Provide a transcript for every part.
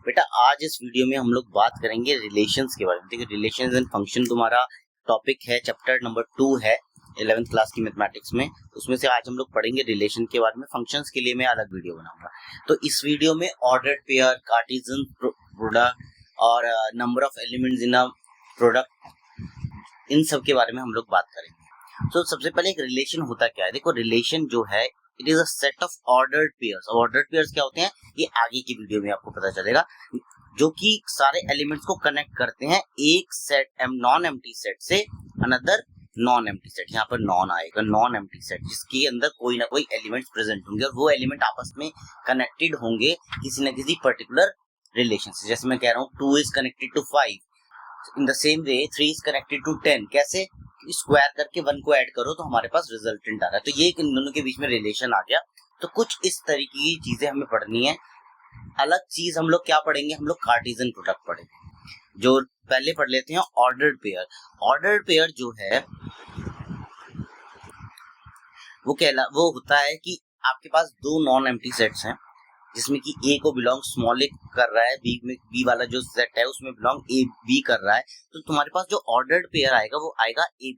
बेटा आज इस वीडियो में हम लोग बात करेंगे रिलेशंस के बारे में। देखिए रिलेशंस एंड फंक्शन तुम्हारा टॉपिक है, चैप्टर नंबर 2 है 11th क्लास की मैथमेटिक्स में। उसमें से आज हम लोग पढ़ेंगे रिलेशन के बारे में। फंक्शंस के लिए मैं अलग वीडियो बनाऊंगा। तो इस वीडियो में ऑर्डर्ड पेयर, कार्टेशियन प्रोडक्ट और number of elements in a product, इन सब के बारे में हम लोग बात करेंगे। तो सबसे पहले एक रिलेशन होता क्या है। देखो रिलेशन जो है it is a set of ordered pairs. Ordered pairs क्या होते हैं ये आगे की वीडियो में आपको पता चलेगा, जो कि सारे एलिमेंट्स को कनेक्ट करते हैं एक सेट नॉन एम्प्टी सेट से अनदर नॉन एम्प्टी सेट। यहाँ पर नॉन आएगा, नॉन एम्प्टी सेट जिसके अंदर कोई ना कोई एलिमेंट्स प्रेजेंट होंगे और वो एलिमेंट आपस में कनेक्टेड होंगे किसी न किसी पर्टिकुलर रिलेशन से। जैसे मैं कह रहा हूँ 2 is connected to 5, in the same way 3 is connected to 10। कैसे? स्क्वायर करके 1 को ऐड करो तो हमारे पास रिजल्टेंट आ रहा है। तो ये इन दोनों के बीच में रिलेशन आ गया। तो कुछ इस तरीके की चीजें हमें पढ़नी है। अलग चीज हम लोग क्या पढ़ेंगे, हम लोग कार्टेशियन प्रोडक्ट पढ़ेंगे। जो पहले पढ़ लेते हैं ऑर्डर्ड पेयर। ऑर्डर्ड पेयर जो है वो होता है कि आपके पास दो नॉन एम्प्टी सेट्स हैं जिसमें कि ए को बिलोंग स्मॉल ए कर रहा है, बी वाला जो सेट है उसमें बिलोंग ए बी कर रहा है। तो तुम्हारे पास जो ऑर्डर्ड पेयर आएगा वो आएगा ए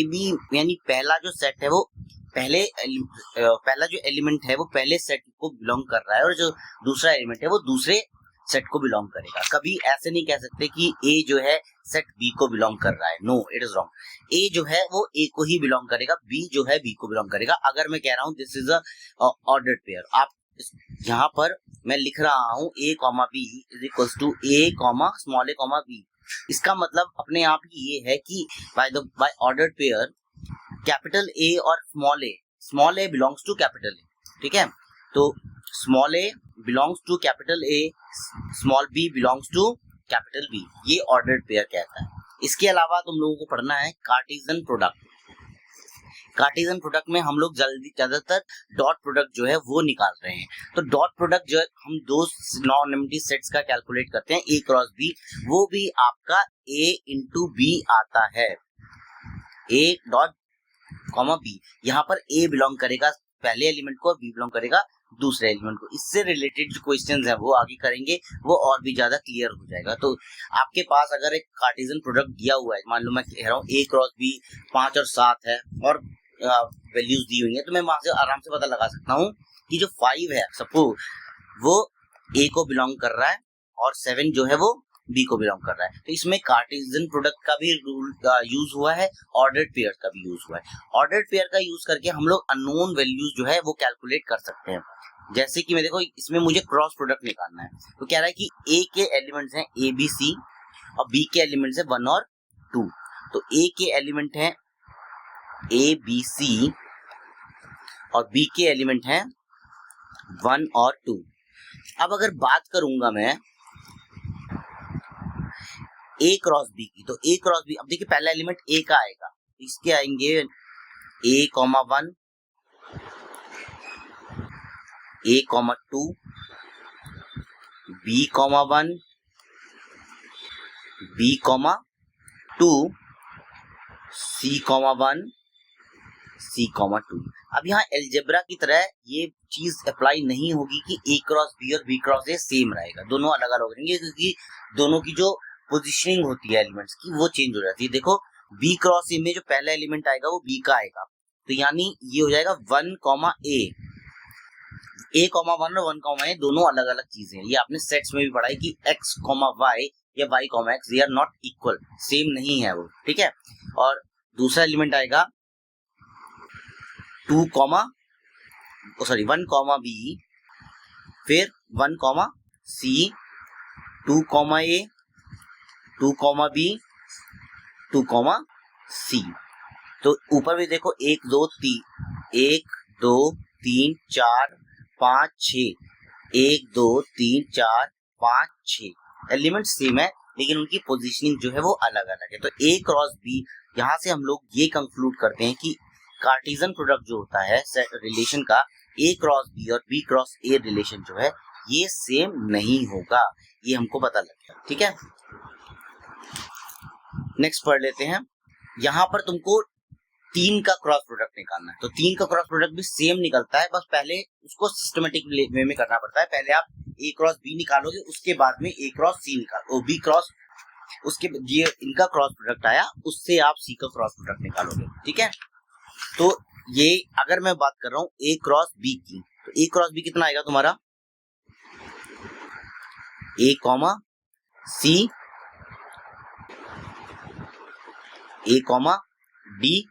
बी यानी पहला जो सेट है वो पहला जो एलिमेंट है वो पहले सेट को बिलोंग कर रहा है और जो दूसरा एलिमेंट है वो दूसरे सेट को बिलोंग करेगा। कभी ऐसे नहीं कह सकते कि ए जो है सेट बी को बिलोंग कर रहा है, नो इट इज रॉन्ग। ए जो है वो ए को ही बिलोंग करेगा, बी जो है बी को बिलोंग करेगा। अगर मैं कह रहा हूँ this is a ordered pair, आप यहाँ पर मैं लिख रहा हूँ a comma B is equals to a comma small a comma B. इसका मतलब अपने आप ही ये है कि by ordered pair capital A और small a belongs to capital A। ठीक है, तो small a belongs to capital A, small b belongs to capital B। ये ऑर्डर्ड पेयर कहता है। इसके अलावा तुम लोगों को पढ़ना है कार्टेशियन प्रोडक्ट। कार्टेशियन प्रोडक्ट में हम लोग ज्यादातर डॉट प्रोडक्ट जो है वो निकाल रहे हैं। तो डॉट प्रोडक्ट जो है हम दो नॉन एम्प्टी सेट्स का कैलकुलेट करते हैं, ए क्रॉस बी। वो भी आपका ए इंटू बी आता है, ए डॉट कॉमा बी। यहाँ पर ए बिलोंग करेगा पहले एलिमेंट को और बी बिलोंग करेगा दूसरे एलिमेंट को। इससे रिलेटेड जो क्वेश्चंस हैं वो आगे करेंगे, वो और भी ज्यादा क्लियर हो जाएगा। तो आपके पास अगर एक कार्टेशियन प्रोडक्ट दिया हुआ है, मान लो मैं कह रहा हूँ ए क्रॉस बी 5 और 7 है और वैल्यूज दी हुई है, तो मैं वहां से आराम से पता लगा सकता हूँ कि जो 5 है सपोज वो ए को बिलोंग कर रहा है और 7 जो है वो बी को बिलोंग कर रहा है। तो इसमें कार्टेशियन प्रोडक्ट का भी रूल यूज हुआ है, ऑर्डर्ड पेयर का भी यूज हुआ है। ऑर्डर्ड पेयर का यूज करके हम लोग अननोन वैल्यूज जो है वो कैलकुलेट कर सकते हैं। जैसे कि मैं देखो इसमें मुझे क्रॉस प्रोडक्ट निकालना है, तो कह रहा है कि ए के एलिमेंट्स हैं ए बी सी और बी के एलिमेंट्स हैं 1 और 2। तो ए के एलिमेंट हैं ए बी सी और बी के एलिमेंट हैं 1 और 2। अब अगर बात करूंगा मैं ए क्रॉस बी की, तो ए क्रॉस बी, अब देखिए पहला एलिमेंट ए का आएगा, इसके आएंगे a comma 1, a comma 2, b comma 1, b comma 2, c comma 1, c comma 2। अब यहाँ एल्जेब्रा की तरह ये चीज अप्लाई नहीं होगी कि ए क्रॉस बी और बी क्रॉस ए सेम रहेगा, दोनों अलग अलग रहेंगे, क्योंकि दोनों की जो पोजीशनिंग होती है एलिमेंट्स की वो चेंज हो जाती है। देखो बी क्रॉस ए में जो पहला एलिमेंट आएगा वो बी का आएगा, तो यानी ये हो जाएगा 1 कॉमा ए कॉमा 1 और 1 कॉमा ए दोनों अलग अलग चीजें हैं। ये आपने सेट्स में भी पढ़ा है कि x कॉमा वाई या y comma x they are not equal, same नहीं है वो। ठीक है, और दूसरा एलिमेंट आएगा 1 कॉमा बी, फिर 1 कॉमा सी, 2 कॉमा ए, 2 कॉमा बी, 2 कॉमा सी। तो ऊपर भी देखो 1 2 3 4 5 6, 1 2 3 4 5 6 एलिमेंट सेम है लेकिन उनकी पोजीशनिंग जो है वो अलग अलग है। तो ए क्रॉस बी, यहाँ से हम लोग ये कंक्लूड करते हैं कि कार्टेशियन प्रोडक्ट जो होता है रिलेशन का, ए क्रॉस बी और बी क्रॉस ए रिलेशन जो है ये सेम नहीं होगा, ये हमको पता लग गया। ठीक है, नेक्स्ट पढ़ लेते हैं। यहाँ पर तुमको 3 का क्रॉस प्रोडक्ट निकालना है। तो 3 का क्रॉस प्रोडक्ट भी सेम निकलता है, बस पहले उसको सिस्टमेटिक वे में करना पड़ता है। पहले आप ए क्रॉस बी निकालोगे, उसके बाद में ए क्रॉस सी निकालो, बी क्रॉस, उसके ये इनका क्रॉस प्रोडक्ट आया, उससे आप सी का क्रॉस प्रोडक्ट निकालोगे। ठीक है, तो ये अगर मैं बात कर रहा हूँ ए क्रॉस बी की, तो ए क्रॉस बी कितना आएगा तुम्हारा, ए कॉमा सी, ए कॉमा डी,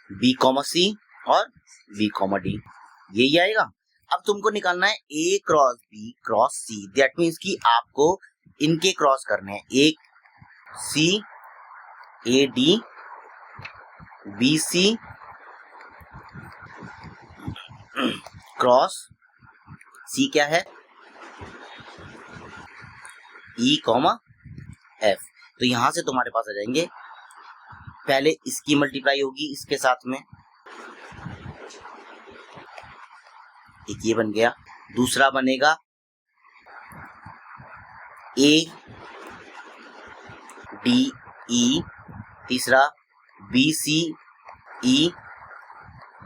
बी कॉमा सी और बी कॉमा डी, यही आएगा। अब तुमको निकालना है a cross B cross c, that means कि आपको इनके क्रॉस करने हैं, a c, a d, b c cross c क्या है, ई कॉमा एफ। तो यहां से तुम्हारे पास आ जाएंगे, पहले इसकी मल्टीप्लाई होगी इसके साथ में, एक ये बन गया, दूसरा बनेगा ए डी ई, तीसरा b c e,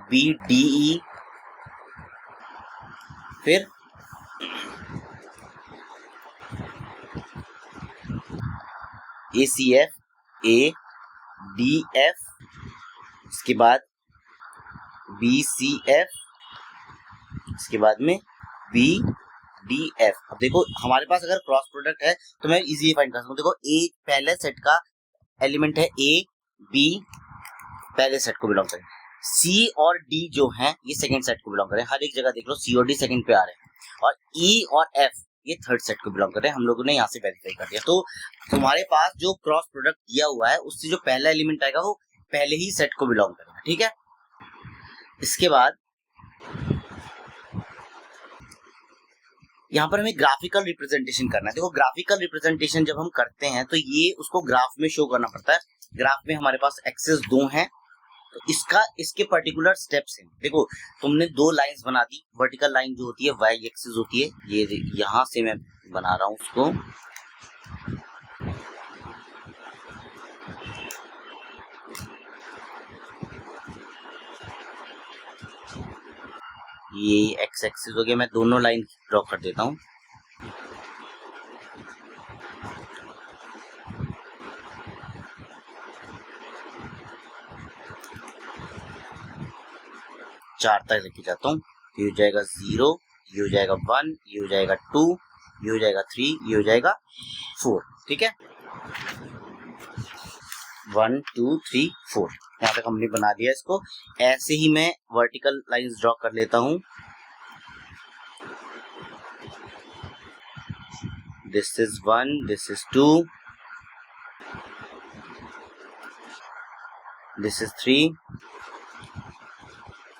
b d e, फिर a c f, a d f, इसके बाद बी सी एफ, इसके बाद में बी डी एफ। अब देखो हमारे पास अगर क्रॉस प्रोडक्ट है तो मैं इजीली फाइंड कर सकता हूँ। देखो ए पहले सेट का एलिमेंट है, ए बी पहले सेट को बिलोंग करें, सी और डी जो है ये सेकंड सेट को बिलोंग करें। हर एक जगह देख लो सी और डी सेकंड पे आ रहे हैं, और ई और एफ ये थर्ड सेट को बिलोंग कर रहे हैं। हम लोगों ने यहाँ से वेरीफाई कर दिया। तो तुम्हारे पास जो क्रॉस प्रोडक्ट दिया हुआ है उससे जो पहला एलिमेंट आएगा वो पहले ही सेट को बिलोंग करेगा। ठीक है, इसके बाद यहाँ पर हमें ग्राफिकल रिप्रेजेंटेशन करना है। देखो ग्राफिकल रिप्रेजेंटेशन जब हम करते हैं तो ये उसको ग्राफ में शो करना पड़ता है। ग्राफ में हमारे पास एक्सेस 2 हैं, तो इसके पर्टिकुलर स्टेप्स हैं। देखो तुमने 2 लाइंस बना दी, वर्टिकल लाइन जो होती है वाई एक्सिस होती है, ये यहाँ से मैं बना रहा हूँ उसको, ये एक्स एक्सिस हो गया। मैं दोनों लाइन ड्रॉ कर देता हूँ। चार तक लेके जाता हूँ, ये हो जाएगा 0, ये हो जाएगा 1, ये हो जाएगा 2, ये हो जाएगा 3, ये हो जाएगा 4। ठीक है, 1 2 3 4 यहाँ तक हमने बना लिया इसको। ऐसे ही मैं वर्टिकल लाइंस ड्रॉ कर लेता हूँ। This is 1, this is 2, this is 3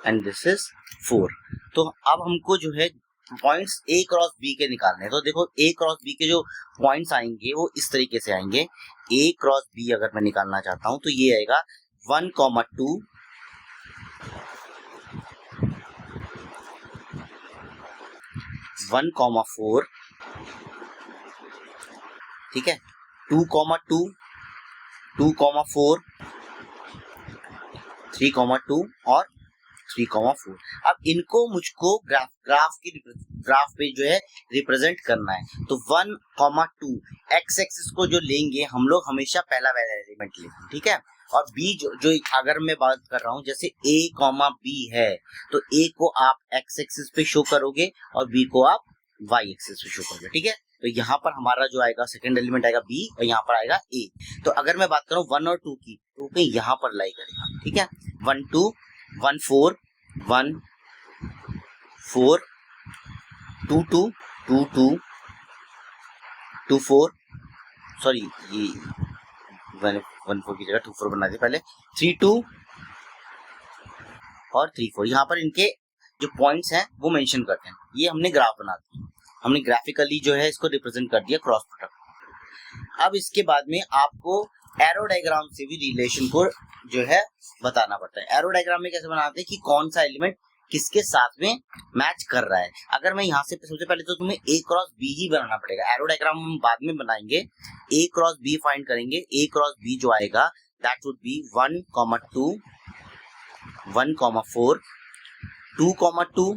and this is 4। तो अब हमको जो है पॉइंट्स ए क्रॉस बी के निकालने हैं। तो देखो ए क्रॉस बी के जो पॉइंट्स आएंगे वो इस तरीके से आएंगे। ए क्रॉस बी अगर मैं निकालना चाहता हूं तो ये आएगा 1, 2, 1, 4, ठीक है, 2, 2, 2, 4, 3, 2 और 3, 4। अब इनको मुझको ग्राफ पे जो है रिप्रेजेंट करना है। तो 1, 2 एक्स एक्सिस को जो लेंगे हम लोग हमेशा पहला वाला एलिमेंट लेंगे। ठीक है, और बी जो अगर मैं बात कर रहा हूँ जैसे ए कॉमा बी है, तो ए को आप एक्स एक्सिस पे शो करोगे और बी को आप वाई एक्सिस पे शो करोगे। ठीक है, तो यहाँ पर हमारा जो आएगा सेकंड एलिमेंट आएगा बी और यहाँ पर आएगा ए। तो अगर मैं बात करूँ 1 और 2 की, तो कहीं यहाँ पर लाई करेगा। ठीक है, 1 2 1 4 1 4 2 2 2 2 2 4, सॉरी ये 1 4 की जगह 2 4 बना दिया पहले, 3 2 और 3 4। यहाँ पर इनके जो पॉइंट्स हैं वो मेंशन करते हैं। ये हमने ग्राफ बना दिया, हमने ग्राफिकली जो है इसको रिप्रेजेंट कर दिया क्रॉस प्रोडक्ट। अब इसके बाद में आपको एरो डायग्राम से भी रिलेशन को जो है बताना पड़ता है। एरो डायग्राम में कैसे बनाते हैं कि कौन सा एलिमेंट किसके साथ में मैच कर रहा है। अगर मैं यहाँ से सबसे पहले तो तुम्हें ए क्रॉस बी ही बनाना पड़ेगा, एरो डायग्राम हम बाद में बनाएंगे। ए क्रॉस बी फाइंड करेंगे, ए क्रॉस बी जो आएगा दैट वुड बी 1, 2, 1, 4, 2, 2,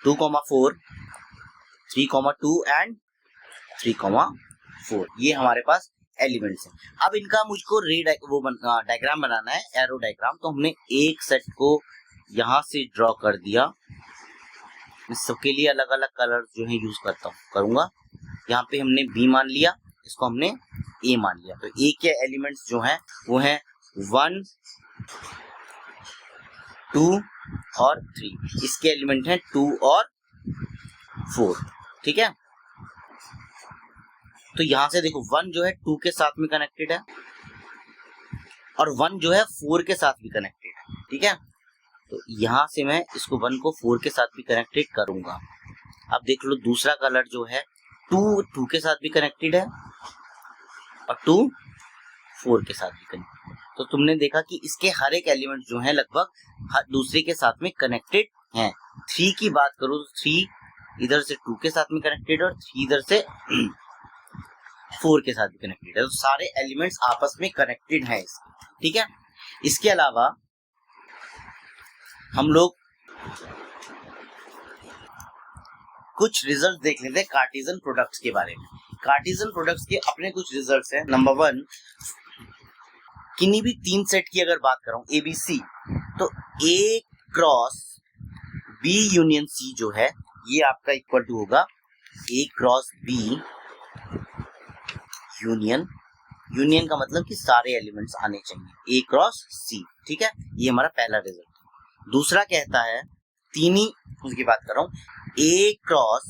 2, 4, 3, 2 एंड 3, 4। ये हमारे पास एलिमेंट्स हैं। अब इनका मुझको डायग्राम बनाना है, एरो डायग्राम। तो हमने एक सेट को यहाँ से ड्रॉ कर दिया। मैं सबके लिए अलग अलग कलर जो है यूज करूंगा। यहाँ पे हमने बी मान लिया, इसको हमने ए मान लिया। तो ए के एलिमेंट्स जो हैं वो हैं 1, 2 और 3। इसके एलिमेंट हैं 2 और 4। ठीक है, तो यहां से देखो 1 जो है 2 के साथ में कनेक्टेड है और 1 जो है 4 के साथ भी कनेक्टेड है। ठीक है, तो यहां से मैं इसको 1 को 4 के साथ भी कनेक्टेड करूंगा। अब देख लो दूसरा कलर जो है 2 के साथ भी कनेक्टेड है और 2 4 के साथ भी कनेक्टेड है। तो तुमने देखा कि इसके हर एक एलिमेंट जो है लगभग हर दूसरे के साथ में कनेक्टेड हैं। 3 की बात करो तो 3 इधर से 2 के साथ में कनेक्टेड और 3 इधर से 4 के साथ भी कनेक्टेड है। तो सारे एलिमेंट्स आपस में कनेक्टेड हैं इसके। ठीक है, इसके अलावा हम लोग कुछ रिजल्ट देख लेते हैं कार्टेशियन प्रोडक्ट्स के बारे में। कार्टेशियन प्रोडक्ट्स के अपने कुछ रिजल्ट्स हैं। नंबर 1, किन्हीं भी 3 सेट की अगर बात करूं ए बी सी, तो ए क्रॉस बी यूनियन सी जो है ये आपका इक्वल टू होगा ए क्रॉस बी यूनियन का मतलब कि सारे एलिमेंट्स आने चाहिए ए क्रॉस सी। ठीक है, ये हमारा पहला रिजल्ट है। दूसरा कहता है उसकी बात कर रहा हूं, a cross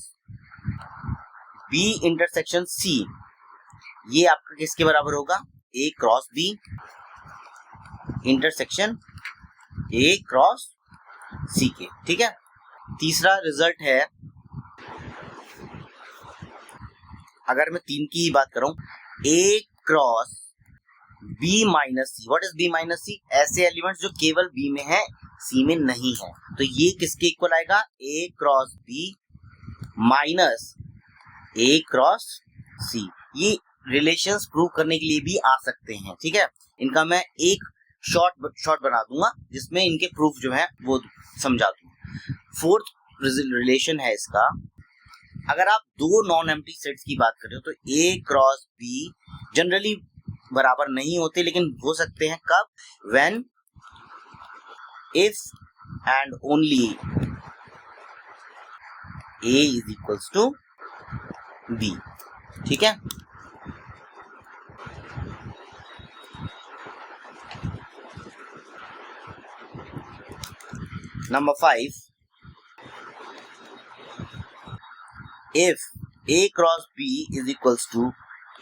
b intersection c, ये आपका किसके बराबर होगा, a cross b intersection a cross c के। ठीक है, तीसरा रिजल्ट है, अगर मैं 3 की ही बात करूं, a cross b minus c. What is b minus c? ऐसे एलिमेंट्स जो केवल बी में है सी में नहीं है। तो ये किसके इक्वल आएगा, ए क्रॉस बी माइनस ए क्रॉस सी। ये रिलेशंस प्रूव करने के लिए भी आ सकते हैं। ठीक है, इनका मैं एक शॉर्ट बना दूंगा जिसमें इनके प्रूफ जो है वो समझा दूंगा। फोर्थ रिलेशन है इसका, अगर आप 2 नॉन एम्प्टी सेट्स की बात करें तो ए क्रॉस बी जनरली बराबर नहीं होते, लेकिन हो सकते हैं कब, when if and only A is equals to B. ठीक है, number 5, if a cross b is equals to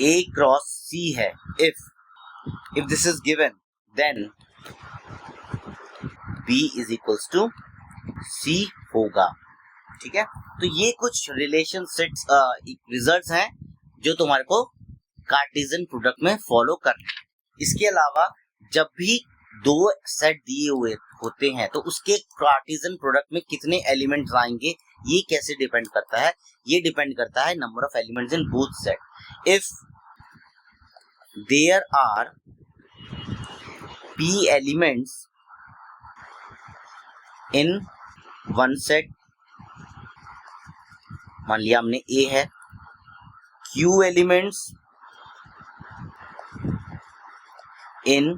a cross c है, if this is given then b is equals to c होगा। ठीक है, तो ये कुछ रिलेशन सेट्स रिजल्ट्स हैं जो तुम्हारे को कार्टेशियन प्रोडक्ट में फॉलो करना है। इसके अलावा जब भी 2 सेट दिए हुए होते हैं तो उसके कार्टेशियन प्रोडक्ट में कितने एलिमेंट्स आएंगे ये कैसे डिपेंड करता है, ये डिपेंड करता है number of elements in both set. If there are p elements in one set, मान लिया हमने a है, q elements in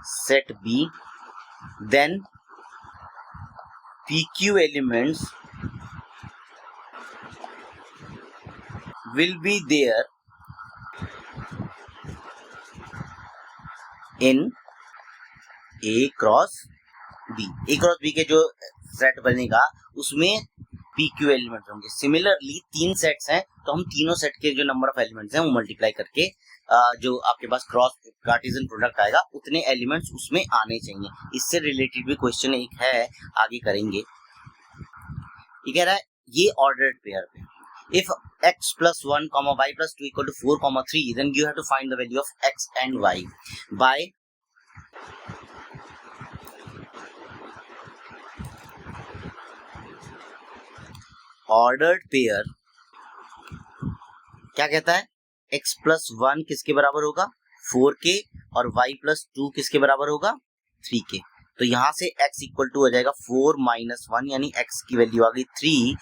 set b, then pq elements will be there in a cross b। a cross b के जो set बनेगा उसमें pq elements होंगे। Similarly 3 sets हैं तो हम तीनों सेट के जो नंबर ऑफ एलिमेंट्स हैं वो मल्टीप्लाई करके जो आपके पास क्रॉस कार्टेशियन प्रोडक्ट आएगा उतने एलिमेंट्स उसमें आने चाहिए। इससे रिलेटेड भी क्वेश्चन एक है, आगे करेंगे। ये कह रहा है ये ऑर्डर्ड पेयर पे, if x plus 1 comma y plus 2 equal to 4 comma 3, then you have to find the value of x and y by ordered pair क्या कहता है, x प्लस 1 किसके बराबर होगा, 4k, और y प्लस 2 किसके बराबर होगा, 3k। तो यहां से x इक्वल टू हो जाएगा 4 माइनस 1, यानी x की वैल्यू आ गई 3,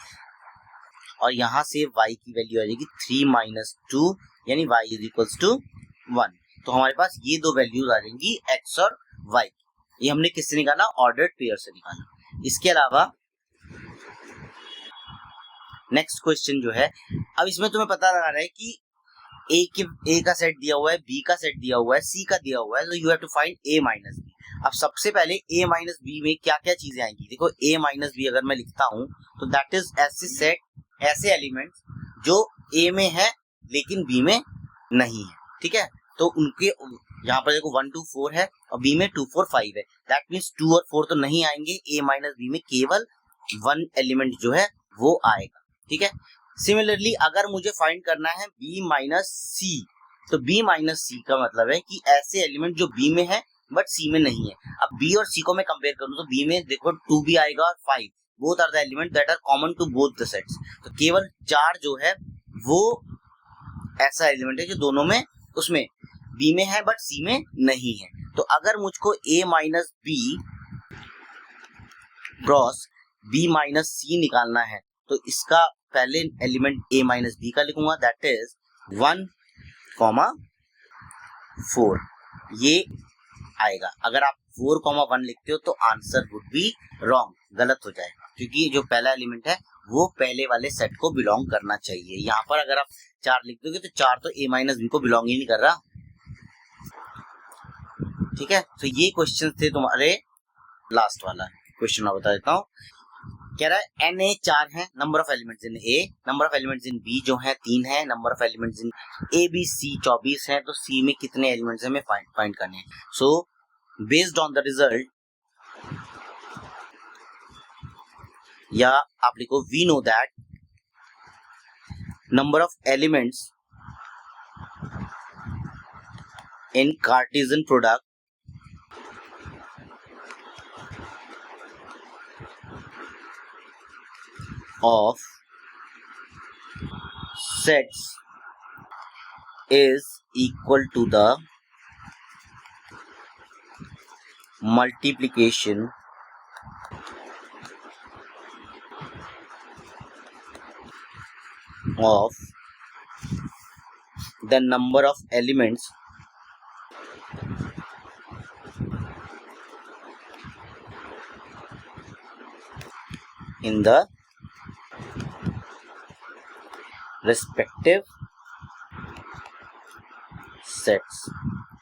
और यहां से y की वैल्यू आ जाएगी 3 माइनस 2, यानी y इज इक्वल्स टू 1। तो हमारे पास ये दो वैल्यूज आ जाएंगी x और y। ये हमने किससे निकाला, ऑर्डर्ड पेयर से निकाला। इसके अलावा नेक्स्ट क्वेश्चन जो है, अब इसमें तुम्हें पता लगाना है कि ए का सेट दिया हुआ है, बी का सेट दिया हुआ है, सी का दिया हुआ है, तो you have to find A minus B. अब सबसे पहले ए माइनस बी में क्या क्या चीजें आएंगी, देखो ए माइनस बी अगर मैं लिखता हूं तो दैट इज ऐसे सेट, ऐसे एलिमेंट्स जो ए में है लेकिन बी में नहीं है, ठीक है। तो उनके यहाँ पर देखो 1 2 4 है और बी में 2 4 5 है, दैट मीन्स 2 और 4 तो नहीं आएंगे, ए माइनस बी में केवल 1 एलिमेंट जो है वो आएगा, ठीक है। सिमिलरली अगर मुझे फाइंड करना है b माइनस सी, तो b माइनस सी का मतलब है कि ऐसे एलिमेंट जो b में है बट c में नहीं है। अब b और c को मैं कंपेयर करूं तो b में देखो 2 भी आएगा और 5, both are the element that are common to both the sets. तो केवल 4 जो है वो ऐसा एलिमेंट है जो दोनों में उसमें b में है बट c में नहीं है। तो अगर मुझको a minus B cross b minus C निकालना है तो इसका पहले एलिमेंट a माइनस बी का लिखूंगा, दैट इज 1, 4, ये आएगा। अगर आप 4, 1 लिखते हो तो आंसर वुड बी रॉन्ग, गलत हो जाएगा, क्योंकि जो पहला एलिमेंट है वो पहले वाले सेट को बिलोंग करना चाहिए। यहाँ पर अगर आप 4 लिख दोगे तो 4 तो a माइनस बी को बिलोंग ही नहीं कर रहा, ठीक है। तो ये क्वेश्चन थे तुम्हारे। लास्ट वाला क्वेश्चन मैं बता देता हूँ, कह रहा है Na 4 है, number of elements in A, number of elements in B जो है 3 है, number of elements in A B C 24 है, तो C में कितने एलिमेंट्स हमें फाइंड करने हैं। So based on the result, या आप लिखो we know that number of elements in Cartesian product of sets is equal to the multiplication of the number of elements in the respective sets,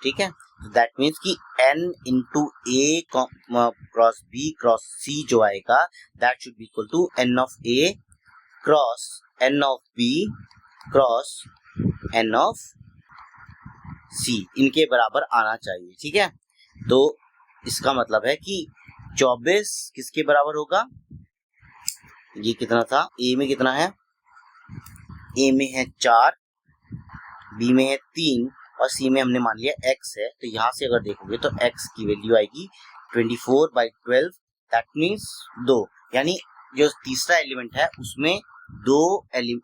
ठीक है। That means कि n into A cross B cross C जो आएगा that should be equal to n of A cross n of B cross n of C, इनके बराबर आना चाहिए, ठीक है। तो इसका मतलब है कि 24 किसके बराबर होगा, ये कितना था, ए में कितना है, ए में है 4, बी में है 3 और सी में हमने मान लिया x है। तो यहाँ से अगर देखोगे तो x की वैल्यू आएगी 24/12, दैट मीन्स 2, यानी जो तीसरा एलिमेंट है उसमें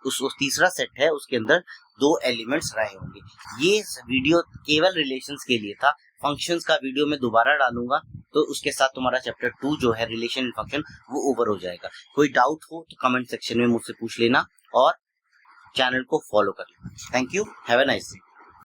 उस तीसरा सेट है उसके अंदर 2 एलिमेंट्स रहे होंगे। ये वीडियो केवल रिलेशंस के लिए था, फंक्शंस का वीडियो मैं दोबारा डालूंगा तो उसके साथ तुम्हारा चैप्टर 2 जो है रिलेशन एंड फंक्शन वो ओवर हो जाएगा। कोई डाउट हो तो कमेंट सेक्शन में मुझसे पूछ लेना और चैनल को फॉलो कर लेना। Thank you, have a nice day.